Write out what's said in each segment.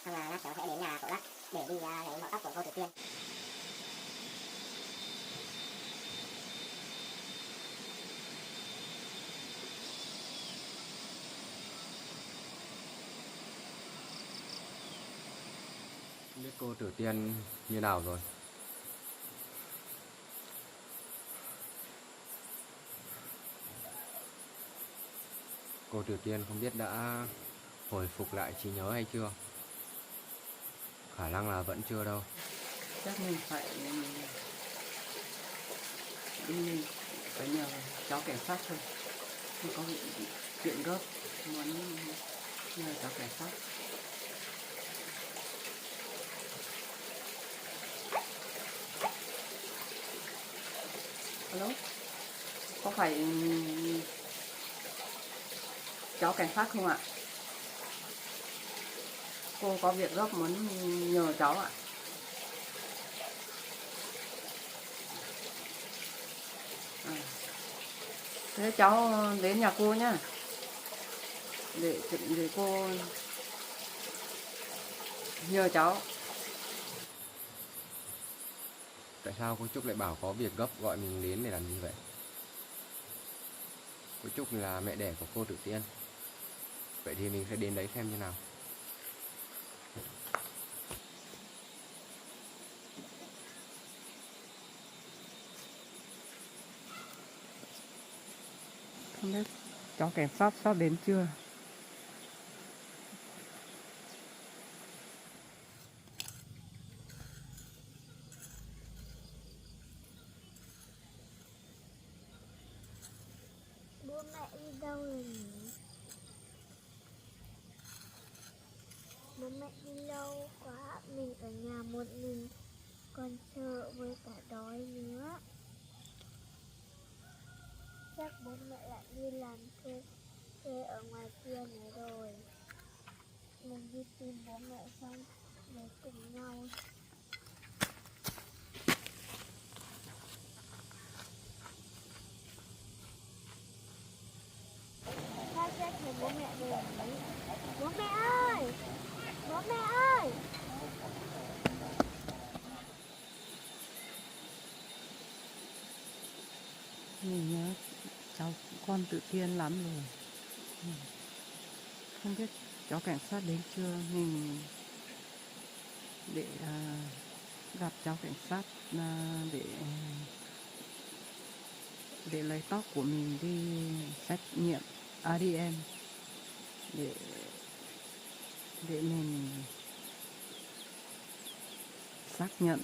Xong là lát cháu sẽ đến nhà cậu Đắc để đi lấy mẫu tóc của cô Tử Tiên. Không biết cô Tử Tiên như nào rồi. Cô Tử Tiên không biết đã hồi phục lại trí nhớ hay chưa. Khả năng là vẫn chưa đâu. Chắc mình phải đi phải nhờ cháu cảnh sát thôi. Không có chuyện gấp muốn nhờ cháu cảnh sát. Alo, có phải cháu cảnh sát không ạ? Cô có việc gấp muốn nhờ cháu ạ. Thế cháu đến nhà cô nhá. Để cô nhờ cháu. Tại sao cô Trúc lại bảo có việc gấp gọi mình đến để làm gì vậy? Cô Trúc là mẹ đẻ của cô Tử Tiên. Vậy thì mình sẽ đến đấy xem như nào. Không biết cháu cảnh sát sắp đến chưa? Bố mẹ đi đâu rồi nhỉ? Bố mẹ đi lâu quá, mình ở nhà một mình, còn sợ với cả đói nữa. Chắc bố mẹ lại đi làm thuê ở ngoài kia nữa rồi. Mình đi tìm bố mẹ xong để cùng nhau. Sao sẽ thấy bố mẹ về nhỉ? Bố mẹ ơi! Bố mẹ ơi! Mình nhớ cháu con Tử Tiên lắm rồi. Không biết cháu cảnh sát đến chưa? Mình để gặp cháu cảnh sát để lấy tóc của mình đi xét nghiệm ADN để mình xác nhận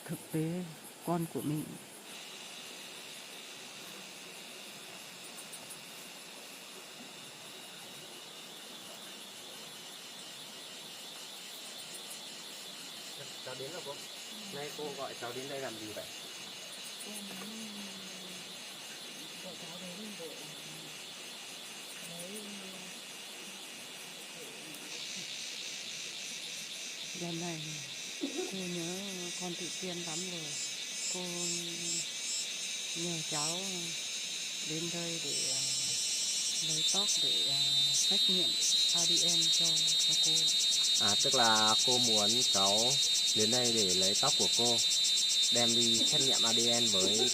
thực tế con của mình. Cháu đến rồi cô. Nay cô gọi cháu đến đây làm gì vậy? Gọi cháu đến để lấy lần này cô nhớ con Tử Tiên lắm rồi. Cô nhờ cháu đến đây để lấy tóc để xét nghiệm ADN cho cô. Tức là cô muốn cháu đến đây để lấy tóc của cô, đem đi xét nghiệm ADN với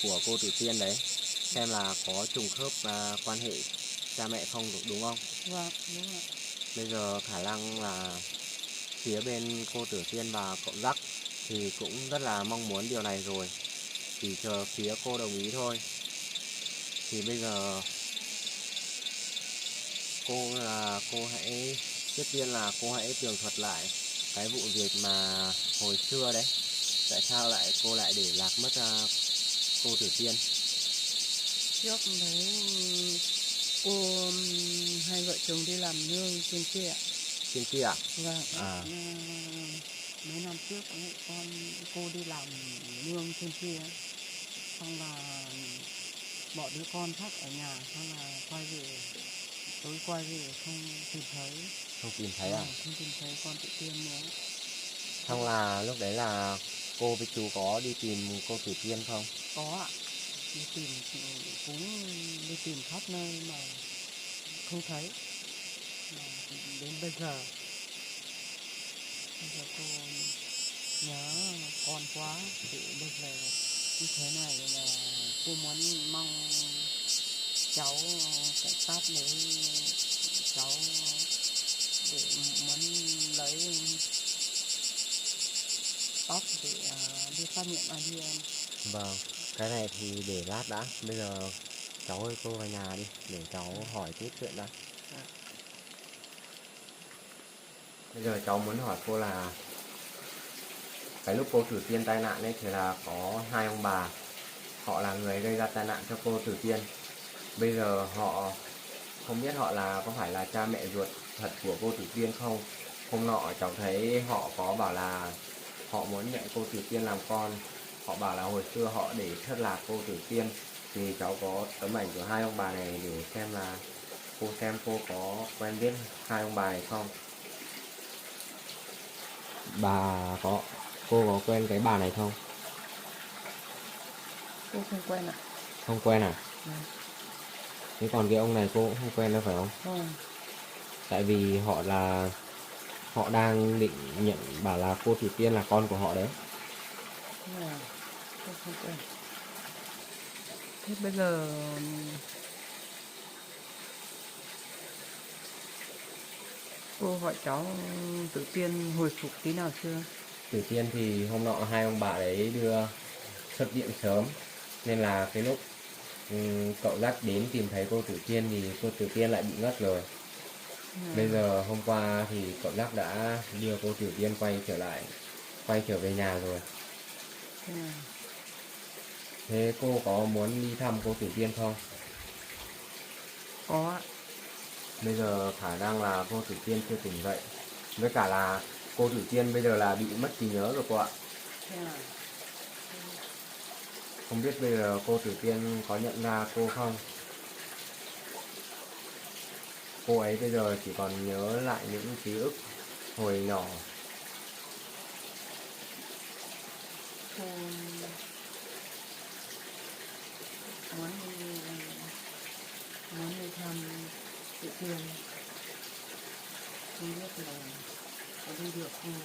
của cô Tử Tiên đấy, xem là có trùng khớp quan hệ cha mẹ không, đúng không? Vâng, đúng ạ. Bây giờ khả năng là phía bên cô Tử Tiên và cậu Rắc thì cũng rất là mong muốn điều này rồi, chỉ chờ phía cô đồng ý thôi. Thì bây giờ cô hãy, trước tiên là cô hãy tường thuật lại cái vụ việc mà hồi xưa đấy, tại sao cô lại để lạc mất cô Tử Tiên. Trước đấy cô hai vợ chồng đi làm nương trên kia ạ. Trên kia à? Vâng. Mấy năm trước cô đi làm nương trên kia, xong là bỏ đứa con khác ở nhà, xong là tối quay về không tìm thấy. Không tìm thấy à? Không tìm thấy con Tử Tiên nữa. Xong là lúc đấy là cô với chú có đi tìm cô Tử Tiên không? Có ạ. Cũng đi tìm khắp nơi mà không thấy. Đến bây giờ cô nhớ con quá, thì bây giờ như thế này là cô muốn mong cháu cảnh sát lấy cháu để muốn lấy tóc để đi xét nghiệm ADN. Vâng, cái này thì để lát đã. Bây giờ cháu ơi cô vào nhà đi để cháu hỏi tiếp chuyện đã. Bây giờ cháu muốn hỏi cô là cái lúc cô Tử Tiên tai nạn ấy thì là có hai ông bà, họ là người gây ra tai nạn cho cô Tử Tiên. Bây giờ họ không biết họ là có phải là cha mẹ ruột thật của cô Tử Tiên không. Hôm nọ cháu thấy họ có bảo là họ muốn nhận cô Tử Tiên làm con. Họ bảo là hồi xưa họ để thất lạc cô Tử Tiên. Thì cháu có tấm ảnh của hai ông bà này để xem cô có quen biết hai ông bà này không. Cô có quen cái bà này không? Cô không quen ạ. Không quen à? Ừ. Thế còn cái ông này cô cũng không quen đâu phải không? Không. Tại vì họ đang định nhận bảo là cô Thủy Tiên là con của họ đấy. Thế là cô không quen. Thế bây giờ cô gọi cháu Tử Tiên hồi phục tí nào chưa? Tử Tiên thì hôm nọ hai ông bà đấy đưa xuất viện sớm, nên là cái lúc cậu Dắt đến tìm thấy cô Tử Tiên thì cô Tử Tiên lại bị ngất rồi. Bây giờ hôm qua thì cậu Dắt đã đưa cô Tử Tiên quay trở về nhà rồi. Thế cô có muốn đi thăm cô Tử Tiên không? Có ạ. Bây giờ khả năng là cô Tử Tiên chưa tỉnh dậy. Với cả là cô Tử Tiên bây giờ là bị mất trí nhớ rồi cô ạ. Không biết bây giờ cô Tử Tiên có nhận ra cô không? Cô ấy bây giờ chỉ còn nhớ lại những ký ức hồi nhỏ. Cô muốn đi thăm Tử Tiên, không biết là có đi được không.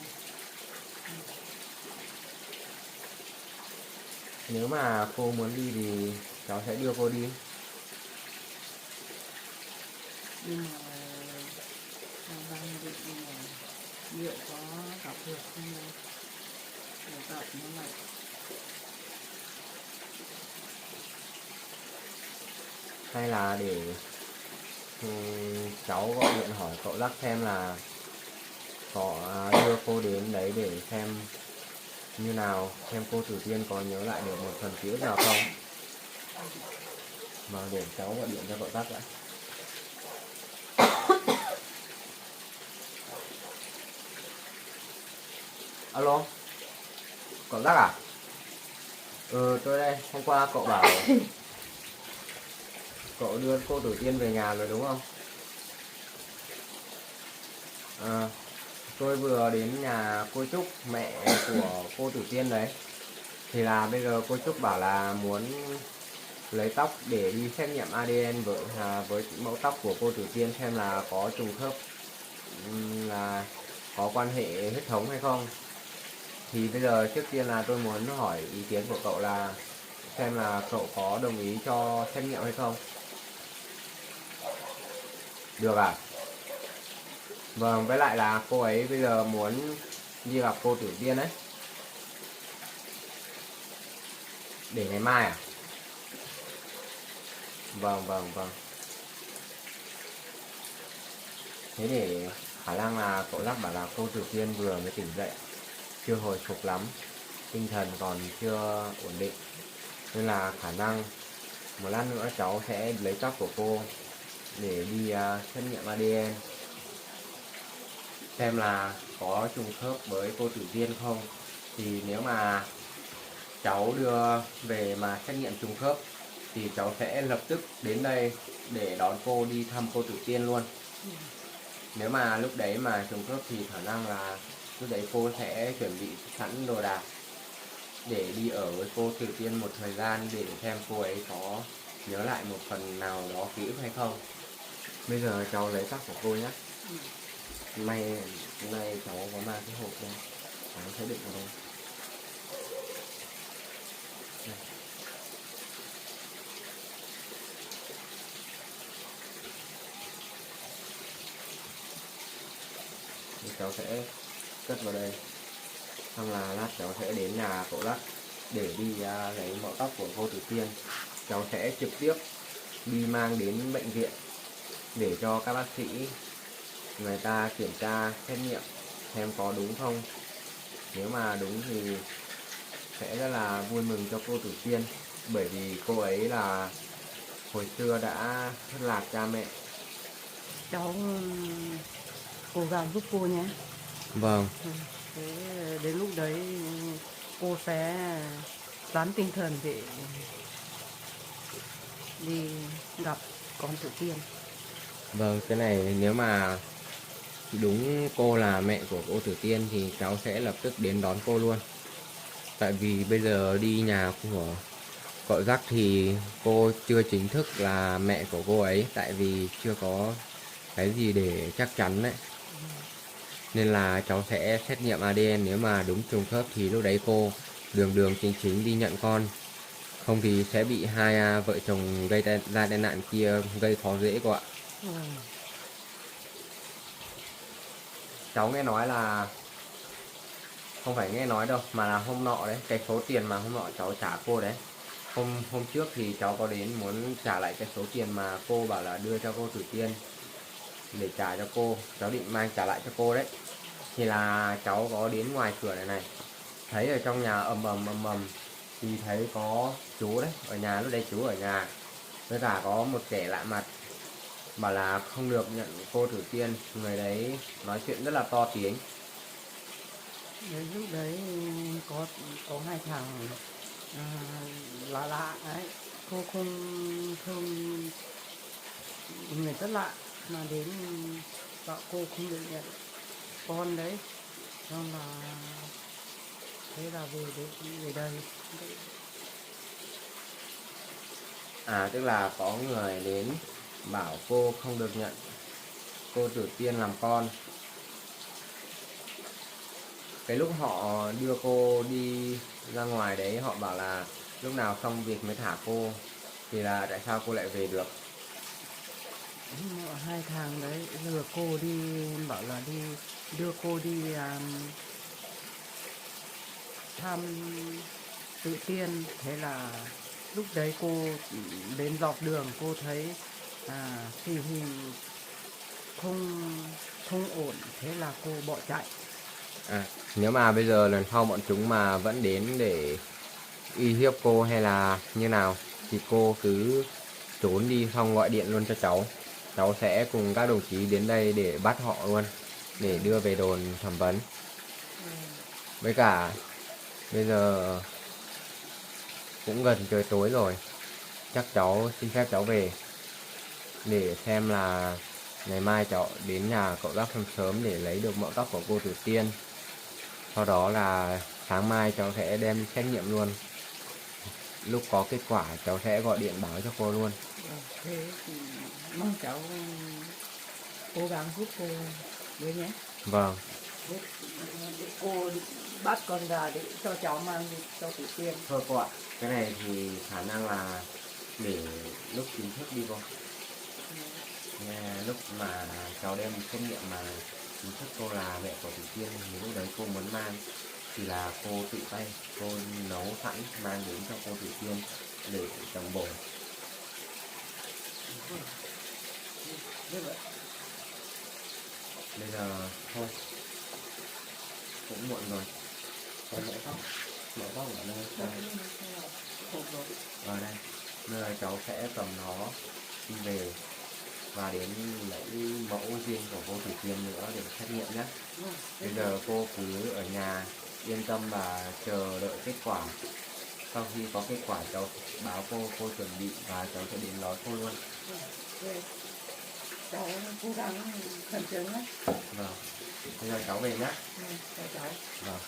Nếu mà cô muốn đi thì cháu sẽ đưa cô đi. Nhưng mà cháu đang định là liệu có gặp được không, để gặp nó lại. Hay là để cháu gọi điện hỏi cậu Dắt xem là có đưa cô đến đấy để xem như nào, xem cô Tử Tiên có nhớ lại được một phần ký ức nào không. Mà để cháu gọi điện cho cậu Dắt đã. Alo, cậu Dắt à? Tôi đây. Hôm qua cậu bảo cậu đưa cô Tử Tiên về nhà rồi đúng không? Tôi vừa đến nhà cô Trúc, mẹ của cô Tử Tiên đấy. Thì là bây giờ cô Trúc bảo là muốn lấy tóc để đi xét nghiệm ADN với mẫu tóc của cô Tử Tiên xem là có trùng khớp, là có quan hệ huyết thống hay không. Thì bây giờ trước tiên là tôi muốn hỏi ý kiến của cậu là xem là cậu có đồng ý cho xét nghiệm hay không. Được à? Vâng, với lại là cô ấy bây giờ muốn đi gặp cô Tử Tiên đấy. Để ngày mai à? Vâng. Thế để khả năng là cậu Dắt bảo là cô Tử Tiên vừa mới tỉnh dậy, chưa hồi phục lắm, tinh thần còn chưa ổn định. Nên là khả năng một lát nữa cháu sẽ lấy tóc của cô để đi xét nghiệm ADN xem là có trùng khớp với cô Tử Tiên không. Thì nếu mà cháu đưa về mà xét nghiệm trùng khớp thì cháu sẽ lập tức đến đây để đón cô đi thăm cô Tử Tiên luôn. Nếu mà lúc đấy mà trùng khớp thì khả năng là lúc đấy cô sẽ chuẩn bị sẵn đồ đạc để đi ở với cô Tử Tiên một thời gian để xem cô ấy có nhớ lại một phần nào đó ký ức hay không. Bây giờ cháu lấy tóc của cô nhé. May nay cháu có mang cái hộp đây, cháu sẽ đựng vào đây. Đây. Thì cháu sẽ cất vào đây, xong là lát cháu sẽ đến nhà cậu Lắc để đi lấy mẫu tóc của cô Tử Tiên. Cháu sẽ trực tiếp đi mang đến bệnh viện để cho các bác sĩ người ta kiểm tra xét nghiệm xem có đúng không. Nếu mà đúng thì sẽ rất là vui mừng cho cô Tử Tiên, bởi vì cô ấy là hồi xưa đã thất lạc cha mẹ. Cháu cố gắng giúp cô nhé. Vâng. Thế đến lúc đấy cô sẽ dán tinh thần để đi gặp con Tử Tiên. Vâng, cái này nếu mà đúng cô là mẹ của cô Tử Tiên thì cháu sẽ lập tức đến đón cô luôn. Tại vì bây giờ đi nhà của cậu Rắc thì cô chưa chính thức là mẹ của cô ấy, tại vì chưa có cái gì để chắc chắn đấy. Nên là cháu sẽ xét nghiệm ADN, nếu mà đúng trùng khớp thì lúc đấy cô đường đường chính chính đi nhận con. Không thì sẽ bị hai vợ chồng gây ra tai nạn kia gây khó dễ cô ạ. Cháu nghe nói là, không phải nghe nói đâu, mà là hôm nọ đấy, cái số tiền mà hôm nọ cháu trả cô đấy. Hôm trước thì cháu có đến muốn trả lại cái số tiền mà cô bảo là đưa cho cô Tử Tiên để trả cho cô, cháu định mang trả lại cho cô đấy. Thì là cháu có đến ngoài cửa này, thấy ở trong nhà ầm ầm thì thấy có chú đấy ở nhà, lúc đấy chú ở nhà với cả có một kẻ lạ mặt bảo là không được nhận cô Tử Tiên. Người đấy nói chuyện rất là to tiếng. Đến lúc đấy có hai thằng lạ lạ đấy, cô không người rất lạ mà đến bảo cô không được nhận con đấy, xong là thế là về đây. Tức là có người đến bảo cô không được nhận cô Tử Tiên làm con. Cái lúc họ đưa cô đi ra ngoài đấy, họ bảo là lúc nào xong việc mới thả cô, thì là tại sao cô lại về được? Hai thằng đấy lừa cô đi, bảo là đi đưa cô đi thăm Tử Tiên. Thế là lúc đấy cô đến dọc đường cô thấy tình hình không ổn, thế là cô bỏ chạy. Nếu mà bây giờ lần sau bọn chúng mà vẫn đến để uy hiếp cô hay là như nào thì cô cứ trốn đi, xong gọi điện luôn cho cháu. Cháu sẽ cùng các đồng chí đến đây để bắt họ luôn, để đưa về đồn thẩm vấn. Với cả bây giờ cũng gần trời tối rồi, chắc cháu xin phép cháu về để xem là ngày mai cháu đến nhà cậu Rắc sớm để lấy được mẫu tóc của cô Tử Tiên. Sau đó là sáng mai cháu sẽ đem xét nghiệm luôn. Lúc có kết quả cháu sẽ gọi điện báo cho cô luôn. Thế thì mong cháu cố gắng giúp cô với nhé. Vâng. Để cô bắt con gà để cho cháu mang đi cho Tử Tiên. Thôi cô ạ, cái này thì khả năng là để lúc chính thức đi cô. Lúc mà cháu đem xét nghiệm mà chính thức cô là mẹ của Tử Tiên thì lúc đấy cô muốn mang thì là cô tự tay cô nấu sẵn mang đến cho cô Tử Tiên để trồng bồn. Bây giờ thôi, cũng muộn rồi. Còn mẫu tóc ở nơi ở đây. Bây giờ cháu sẽ cầm nó đi về và đến lấy mẫu riêng của cô Tử Tiên nữa để xét nghiệm nhé. Bây giờ cô cứ ở nhà yên tâm và chờ đợi kết quả. Sau khi có kết quả cháu báo cô chuẩn bị và cháu sẽ đến đón cô luôn. Cháu cố gắng khẩn trương nhé. Vâng. Bây giờ cháu về nhé. Cháu. Vâng.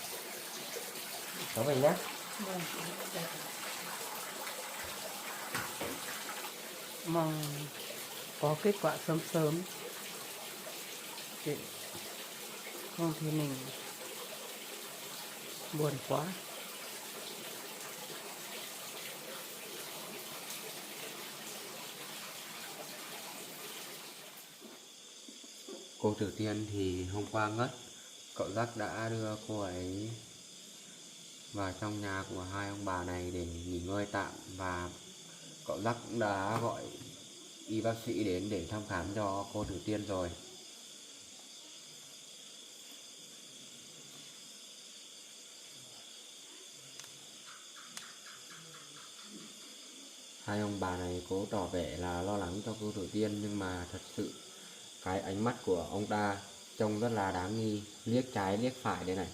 Cháu về nhé. Vâng. Mong có kết quả sớm. Chị không thì mình buồn quá. Cô Tử Tiên thì hôm qua ngất, cậu Giác đã đưa cô ấy vào trong nhà của hai ông bà này để nghỉ ngơi tạm, và cậu Giác cũng đã gọi y bác sĩ đến để thăm khám cho cô Tử Tiên rồi. Hai ông bà này cố tỏ vẻ là lo lắng cho cô Tử Tiên, nhưng mà thật sự cái ánh mắt của ông ta trông rất là đáng nghi, liếc trái liếc phải đây này.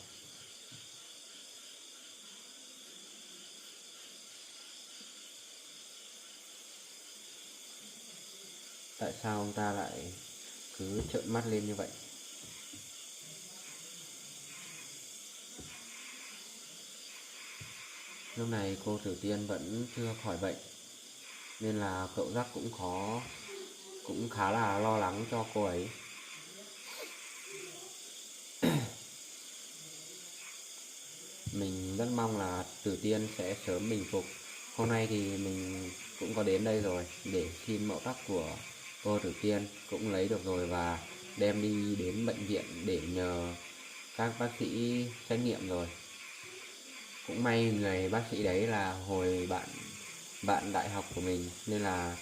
Tại sao ông ta lại cứ trợn mắt lên như vậy? Lúc này cô Tử Tiên vẫn chưa khỏi bệnh, nên là cậu Giác cũng khá là lo lắng cho cô ấy. Mình rất mong là Tử Tiên sẽ sớm bình phục. Hôm nay thì mình cũng có đến đây rồi để xin mẫu tóc của cô Tử Tiên, cũng lấy được rồi và đem đi đến bệnh viện để nhờ các bác sĩ xét nghiệm rồi. Cũng may người bác sĩ đấy là hồi bạn đại học của mình, nên là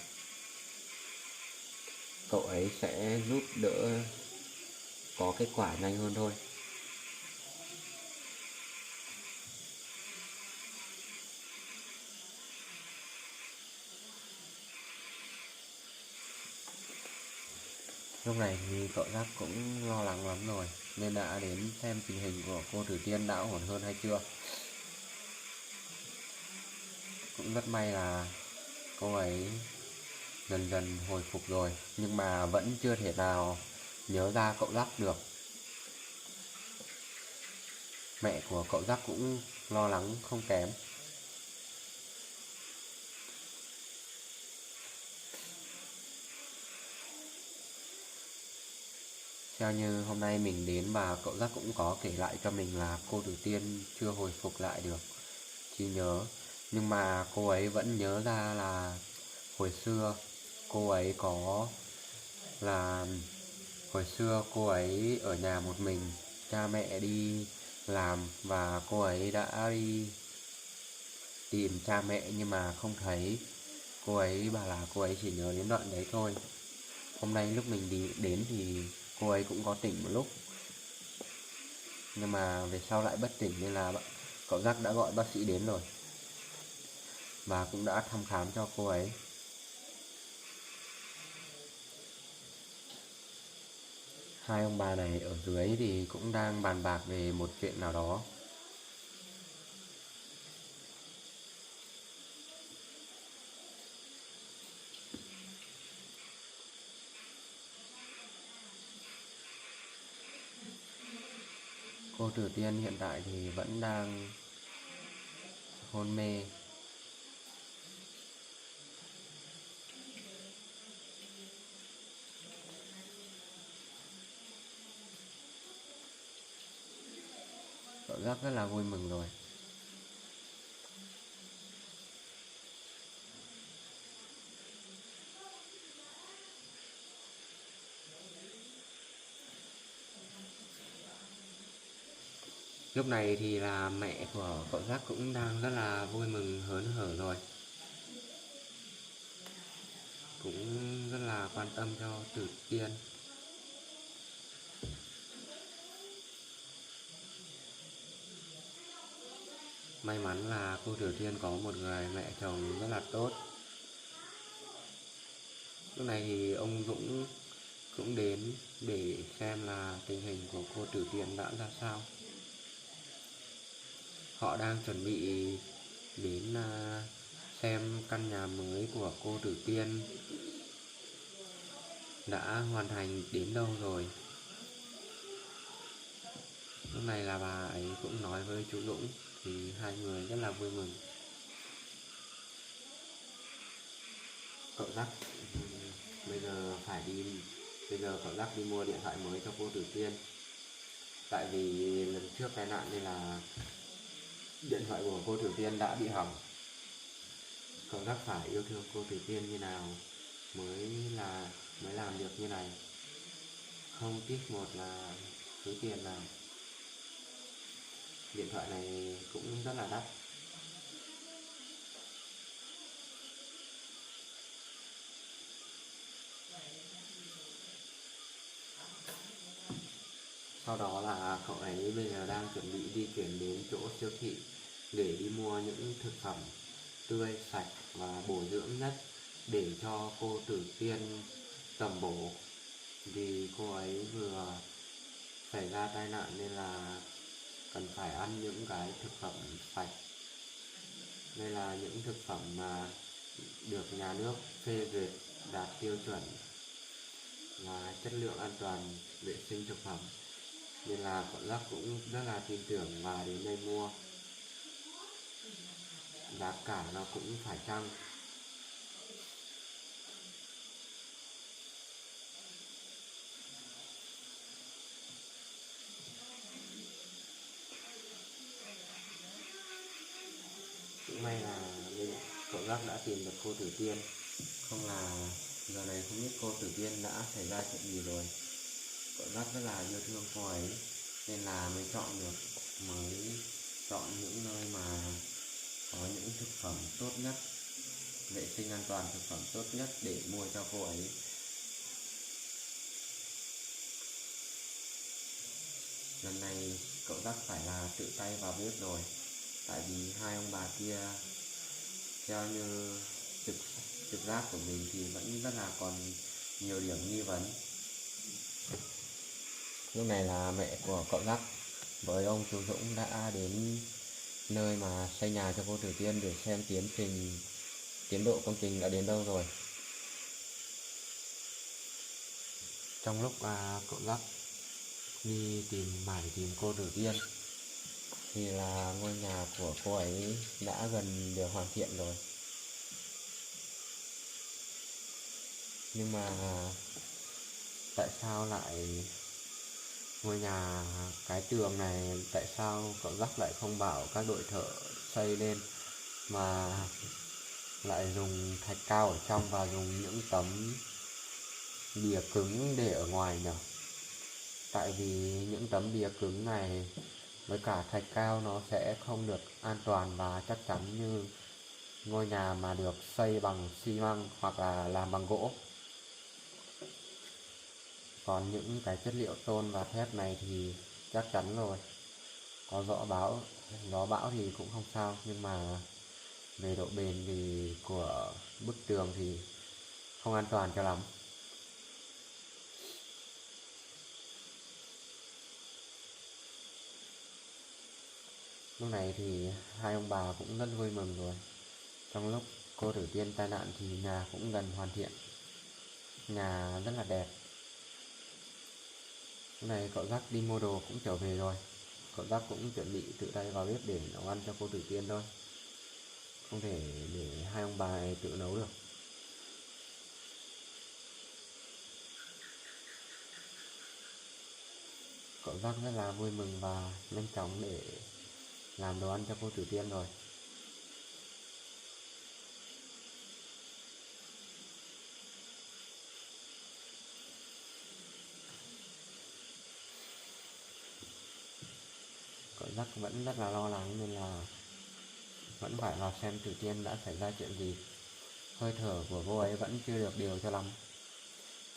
cậu ấy sẽ giúp đỡ có kết quả nhanh hơn thôi. Lúc này thì cậu Giác cũng lo lắng lắm rồi, nên đã đến xem tình hình của cô Tử Tiên đã ổn hơn hay chưa. Cũng rất may là cô ấy dần dần hồi phục rồi, nhưng mà vẫn chưa thể nào nhớ ra cậu Giác được. Mẹ của cậu Giác cũng lo lắng không kém. Theo như hôm nay mình đến và cậu Giác cũng có kể lại cho mình là cô Tử Tiên chưa hồi phục lại được trí nhớ, nhưng mà cô ấy vẫn nhớ ra là hồi xưa cô ấy cô ấy ở nhà một mình, cha mẹ đi làm và cô ấy đã đi tìm cha mẹ nhưng mà không thấy. Cô ấy bảo là cô ấy chỉ nhớ đến đoạn đấy thôi. Hôm nay lúc mình đến thì cô ấy cũng có tỉnh một lúc, nhưng mà về sau lại bất tỉnh, nên là cậu Giác đã gọi bác sĩ đến rồi và cũng đã thăm khám cho cô ấy. Hai ông bà này ở dưới thì cũng đang bàn bạc về một chuyện nào đó. Cô Tử Tiên hiện tại thì vẫn đang hôn mê. Cậu Giác rất là vui mừng rồi. Lúc này thì là mẹ của cậu Giác cũng đang rất là vui mừng hớn hở rồi, cũng rất là quan tâm cho Tử Tiên. May mắn là cô Tử Tiên có một người mẹ chồng rất là tốt. Lúc này thì ông Dũng cũng đến để xem là tình hình của cô Tử Tiên đã ra sao. Họ đang chuẩn bị đến xem căn nhà mới của cô Tử Tiên đã hoàn thành đến đâu rồi. Lúc này là bà ấy cũng nói với chú Dũng, thì hai người rất là vui mừng. Cậu Giác bây giờ phải đi Bây giờ cậu Giác đi mua điện thoại mới cho cô Tử Tiên. Tại vì lần trước tai nạn nên là điện thoại của cô Tử Tiên đã bị hỏng. Cậu Giác phải yêu thương cô Tử Tiên như nào mới làm được như này. Không tiếc một là số tiền nào. Điện thoại này cũng rất là đắt. Sau đó là cậu ấy bây giờ đang chuẩn bị di chuyển đến chỗ siêu thị để đi mua những thực phẩm tươi, sạch và bổ dưỡng nhất để cho cô Tử Tiên tầm bổ. Vì cô ấy vừa xảy ra tai nạn nên là cần phải ăn những cái thực phẩm sạch. Đây là những thực phẩm mà được nhà nước phê duyệt đạt tiêu chuẩn và chất lượng an toàn vệ sinh thực phẩm, nên là cậu Giác cũng rất là tin tưởng và đến đây mua. Giá cả nó cũng phải chăng. Cũng may là cậu Giác đã tìm được cô Tử Tiên. Không là giờ này không biết cô Tử Tiên đã xảy ra chuyện gì rồi. Cậu Giác rất là yêu thương cô ấy nên là mới chọn những nơi mà có những thực phẩm tốt nhất, vệ sinh an toàn thực phẩm tốt nhất để mua cho cô ấy. Lần này cậu Giác phải là tự tay vào bếp rồi, tại vì hai ông bà kia theo như trực giác của mình thì vẫn rất là còn nhiều điểm nghi vấn. Lúc này là mẹ của cậu Giác với ông chú Dũng đã đến nơi mà xây nhà cho cô Tử Tiên để xem tiến độ công trình đã đến đâu rồi. Trong lúc cậu Giác đi mải tìm cô Tử Tiên thì là ngôi nhà của cô ấy đã gần được hoàn thiện rồi. Nhưng mà tại sao lại ngôi nhà, cái tường này tại sao cậu Giác lại không bảo các đội thợ xây lên mà lại dùng thạch cao ở trong và dùng những tấm bìa cứng để ở ngoài nhỉ? Tại vì những tấm bìa cứng này với cả thạch cao nó sẽ không được an toàn và chắc chắn như ngôi nhà mà được xây bằng xi măng hoặc là làm bằng gỗ. Còn những cái chất liệu tôn và thép này thì chắc chắn rồi, có gió bão thì cũng không sao, nhưng mà về độ bền thì của bức tường thì không an toàn cho lắm. Lúc này thì hai ông bà cũng rất vui mừng rồi. Trong lúc cô Tử Tiên tai nạn thì nhà cũng gần hoàn thiện, nhà rất là đẹp. Lúc này cậu Giác đi mua đồ cũng trở về rồi. Cậu Giác cũng chuẩn bị tự tay vào bếp để nấu ăn cho cô Tử Tiên thôi, không thể để hai ông bà này tự nấu được. Cậu Giác rất là vui mừng và nhanh chóng để làm đồ ăn cho cô Tử Tiên rồi. Cậu Giác vẫn rất là lo lắng nên là vẫn phải vào xem Tử Tiên đã xảy ra chuyện gì. Hơi thở của cô ấy vẫn chưa được đều cho lắm.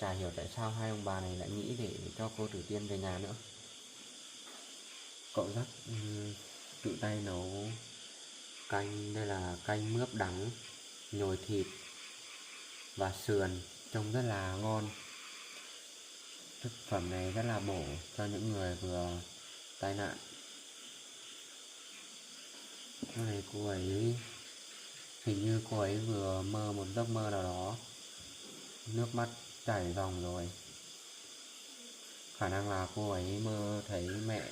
Chả hiểu tại sao hai ông bà này lại nghĩ để cho cô Tử Tiên về nhà nữa. Cậu Giác tự tay nấu canh, đây là canh mướp đắng, nhồi thịt và sườn, trông rất là ngon. Thực phẩm này rất là bổ cho những người vừa tai nạn. Lúc này cô ấy hình như cô ấy vừa mơ một giấc mơ nào đó, nước mắt chảy ròng rồi. Khả năng là cô ấy mơ thấy mẹ,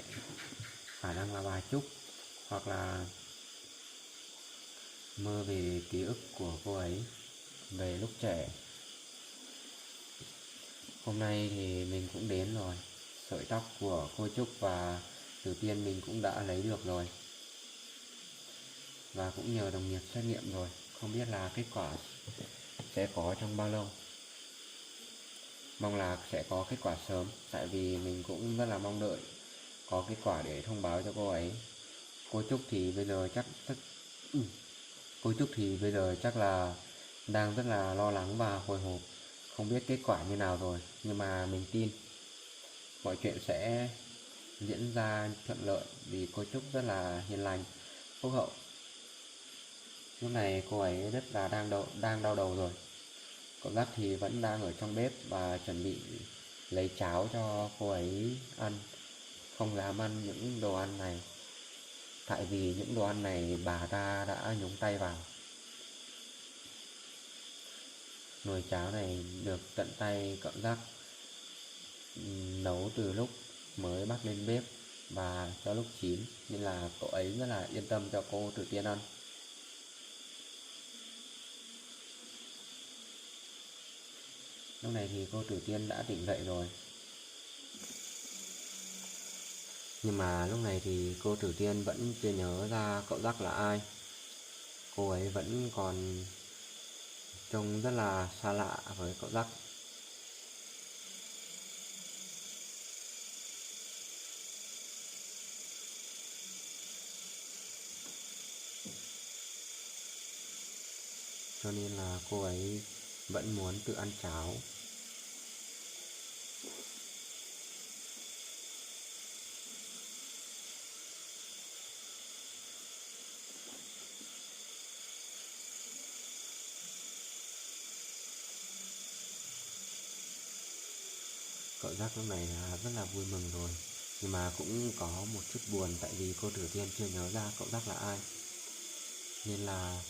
khả năng là bà Trúc, hoặc là mơ về ký ức của cô ấy về lúc trẻ. Hôm nay thì mình cũng đến rồi. Sợi tóc của cô Trúc và Tử Tiên mình cũng đã lấy được rồi. Và cũng nhờ đồng nghiệp xét nghiệm rồi. Không biết là kết quả sẽ có trong bao lâu. Mong là sẽ có kết quả sớm. Tại vì mình cũng rất là mong đợi có kết quả để thông báo cho cô ấy. Cô Trúc thì bây giờ chắc là đang rất là lo lắng và hồi hộp, không biết kết quả như nào rồi. Nhưng mà mình tin mọi chuyện sẽ diễn ra thuận lợi vì cô Trúc rất là hiền lành, phúc hậu. Lúc này cô ấy rất là đang đau đầu rồi. Cậu Giác thì vẫn đang ở trong bếp và chuẩn bị lấy cháo cho cô ấy ăn. Không dám ăn những đồ ăn này, tại vì những đồ ăn này bà ta đã nhúng tay vào. Nồi cháo này được tận tay cậu Giác nấu từ lúc mới bắt lên bếp và cho lúc chín, nên là cậu ấy rất là yên tâm cho cô Tử Tiên ăn. Lúc này thì cô Tử Tiên đã tỉnh dậy rồi. Nhưng mà lúc này thì cô Tử Tiên vẫn chưa nhớ ra cậu Giác là ai. Cô ấy vẫn còn trông rất là xa lạ với cậu Giác. Cho nên là cô ấy vẫn muốn tự ăn cháo. Cậu Giác lúc này là rất là vui mừng rồi. Nhưng mà cũng có một chút buồn, tại vì cô Tử Tiên chưa nhớ ra cậu Giác là ai. Nên là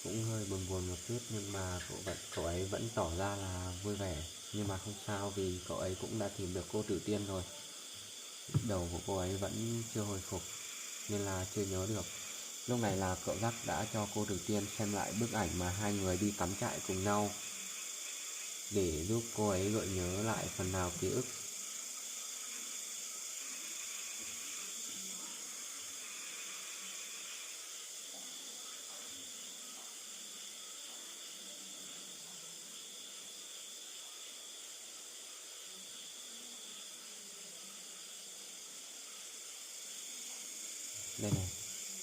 cũng hơi buồn một chút, nhưng mà cậu ấy vẫn tỏ ra là vui vẻ. Nhưng mà không sao, vì cậu ấy cũng đã tìm được cô Tử Tiên rồi. Đầu của cô ấy vẫn chưa hồi phục nên là chưa nhớ được. Lúc này là cậu Giác đã cho cô Tử Tiên xem lại bức ảnh mà hai người đi cắm trại cùng nhau, để giúp cô ấy gợi nhớ lại phần nào ký ức.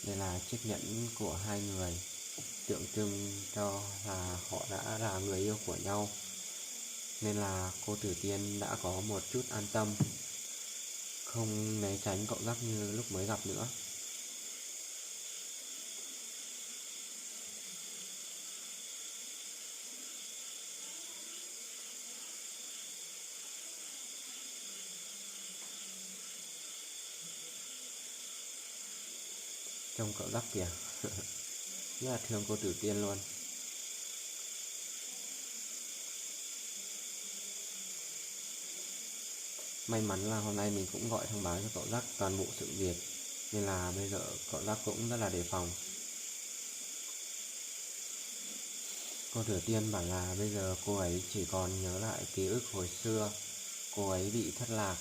Đây là chiếc nhẫn của hai người, tượng trưng cho là họ đã là người yêu của nhau. Nên là cô Tử Tiên đã có một chút an tâm, không né tránh cậu Giác như lúc mới gặp nữa. Trông cậu Giác kìa, rất là thương cô Tử Tiên luôn. May mắn là hôm nay mình cũng gọi thông báo cho cậu Giác toàn bộ sự việc, nên là bây giờ cậu Giác cũng rất là đề phòng. Cô Tử Tiên bảo là bây giờ cô ấy chỉ còn nhớ lại ký ức hồi xưa. Cô ấy bị thất lạc.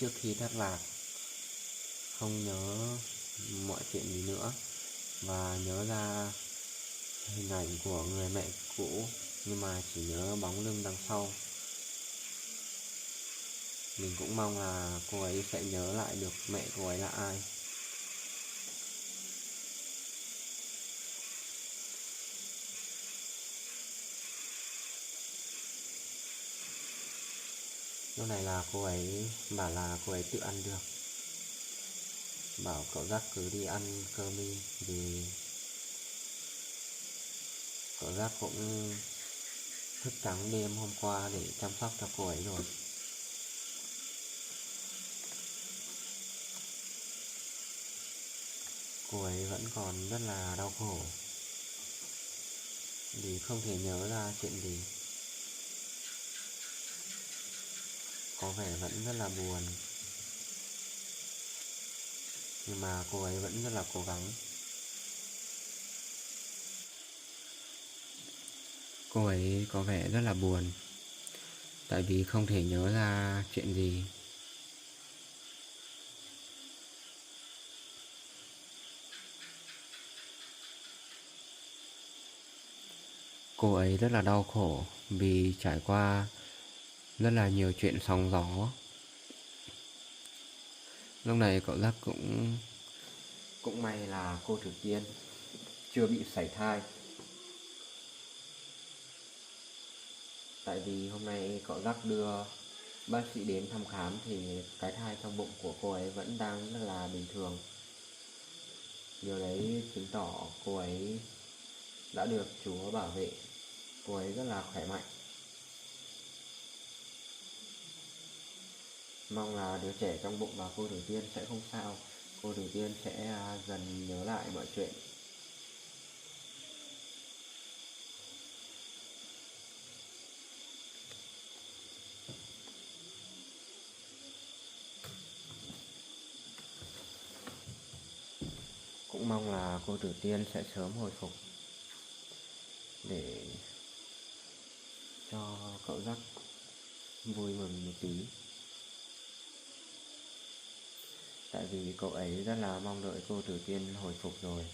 Trước khi thất lạc, không nhớ mọi chuyện gì nữa, và nhớ ra hình ảnh của người mẹ cũ, nhưng mà chỉ nhớ bóng lưng đằng sau. Mình cũng mong là cô ấy sẽ nhớ lại được mẹ cô ấy là ai. Lúc này là cô ấy bảo là cô ấy tự ăn được, bảo cậu Giác cứ đi ăn cơm đi, vì cậu Giác cũng thức trắng đêm hôm qua để chăm sóc cho cô ấy rồi. Cô ấy vẫn còn rất là đau khổ vì không thể nhớ ra chuyện gì. Có vẻ vẫn rất là buồn, nhưng mà cô ấy vẫn rất là cố gắng. Cô ấy có vẻ rất là buồn, tại vì không thể nhớ ra chuyện gì. Cô ấy rất là đau khổ vì trải qua rất là nhiều chuyện sóng gió. Lúc này cậu Giác cũng may là cô Thủy Tiên chưa bị sảy thai. Tại vì hôm nay cậu Giác đưa bác sĩ đến thăm khám thì cái thai trong bụng của cô ấy vẫn đang rất là bình thường. Điều đấy chứng tỏ cô ấy đã được Chúa bảo vệ. Cô ấy rất là khỏe mạnh. Mong là đứa trẻ trong bụng và cô Thủy Tiên sẽ không sao. Cô Thủy Tiên sẽ dần nhớ lại mọi chuyện. Cũng mong là cô Thủy Tiên sẽ sớm hồi phục để cho cậu Giác vui mừng một tí. Tại vì cậu ấy rất là mong đợi cô Thủy Tiên hồi phục rồi.